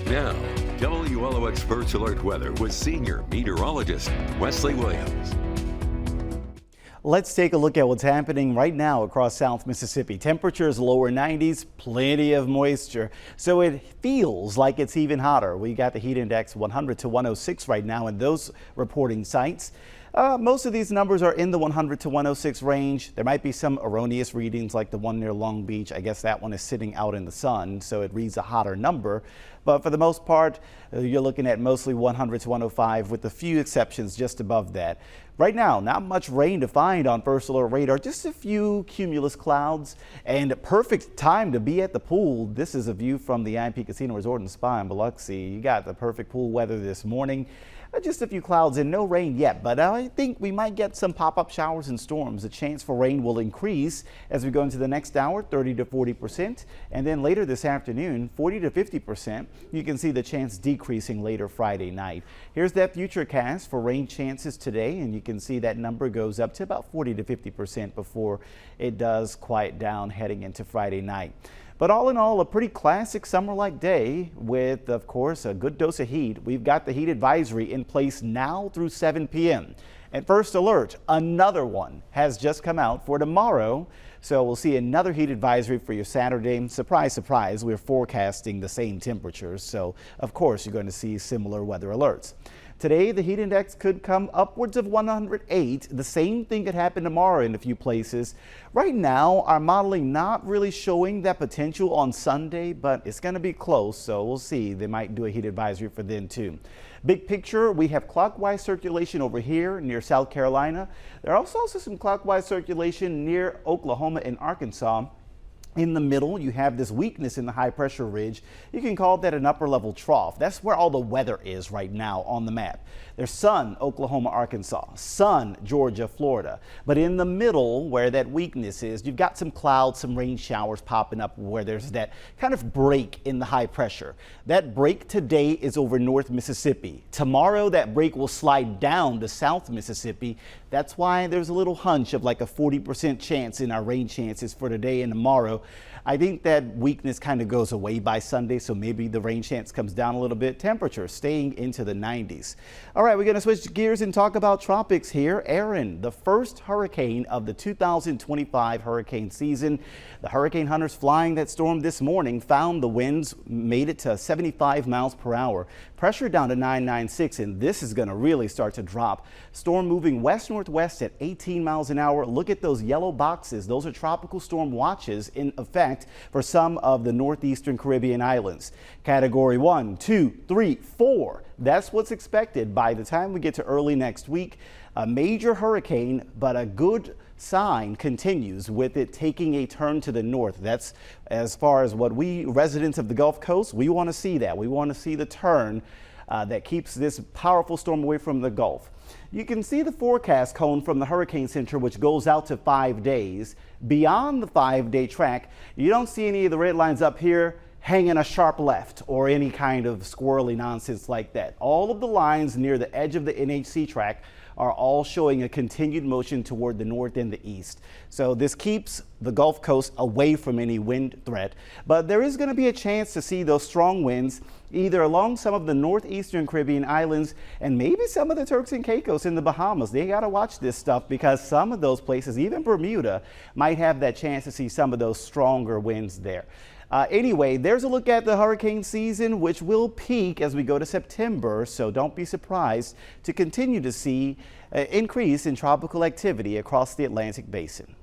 Now, WLOX First Alert Weather with senior meteorologist Wesley Williams. Let's take a look at what's happening right now across South Mississippi. Temperatures lower 90s, plenty of moisture, so it feels like it's even hotter. We got the heat index 100 to 106 right now in those reporting sites. Most of these numbers are in the 100 to 106 range. There might be some erroneous readings like the one near Long Beach. I guess that one is sitting out in the sun, so it reads a hotter number. But for the most part, you're looking at mostly 100 to 105 with a few exceptions just above that. Right now, not much rain to find on First Alert radar, just a few cumulus clouds and a perfect time to be at the pool. This is a view from the IP Casino Resort and Spa in Biloxi. You got the perfect pool weather this morning. Just a few clouds and no rain yet, but I think we might get some pop-up showers and storms. The chance for rain will increase as we go into the next hour, 30 to 40%, and then later this afternoon, 40 to 50%. You can see the chance decreasing later Friday night. Here's that futurecast for rain chances today, and you can see that number goes up to about 40 to 50% before it does quiet down heading into Friday night. But all in all, a pretty classic summer-like day with, of course, a good dose of heat. We've got the heat advisory in place now through 7 p.m. At First Alert, another one has just come out for tomorrow. So we'll see another heat advisory for your Saturday. Surprise, surprise, we're forecasting the same temperatures. So, of course, you're going to see similar weather alerts. Today, the heat index could come upwards of 108. The same thing could happen tomorrow in a few places. Right now, our modeling not really showing that potential on Sunday, but it's going to be close, so we'll see. They might do a heat advisory for then, too. Big picture, we have clockwise circulation over here near South Carolina. There are also some clockwise circulation near Oklahoma and Arkansas. In the middle, you have this weakness in the high pressure ridge. You can call that an upper level trough. That's where all the weather is right now on the map. There's sun, Oklahoma, Arkansas, sun, Georgia, Florida. But in the middle, where that weakness is, you've got some clouds, some rain showers popping up where there's that kind of break in the high pressure. That break today is over North Mississippi. Tomorrow, that break will slide down to South Mississippi. That's why there's a little hunch of like a 40% chance in our rain chances for today and tomorrow. I think that weakness kind of goes away by Sunday, so maybe the rain chance comes down a little bit. Temperature staying into the 90s. All right, we're going to switch gears and talk about tropics here. Erin, the first hurricane of the 2025 hurricane season. The hurricane hunters flying that storm this morning found the winds made it to 75 miles per hour. Pressure down to 996, and this is going to really start to drop. Storm moving west-northwest at 18 miles an hour. Look at those yellow boxes. Those are tropical storm watches in effect for some of the northeastern Caribbean islands. Category 1, 2, 3, 4. That's what's expected by the time we get to early next week. A major hurricane, but a good sign continues with it taking a turn to the north. That's as far as what we residents of the Gulf Coast, we want to see that. We want to see the turn that keeps this powerful storm away from the Gulf. You can see the forecast cone from the Hurricane Center, which goes out to 5 days. Beyond the 5-day track, you don't see any of the red lines up here hanging a sharp left or any kind of squirrely nonsense like that. All of the lines near the edge of the NHC track are all showing a continued motion toward the north and the east. So this keeps the Gulf Coast away from any wind threat. But there is going to be a chance to see those strong winds either along some of the northeastern Caribbean islands and maybe some of the Turks and Caicos in the Bahamas. They got to watch this stuff because some of those places, even Bermuda, might have that chance to see some of those stronger winds there. Anyway, there's a look at the hurricane season, which will peak as we go to September. So don't be surprised to continue to see an increase in tropical activity across the Atlantic basin.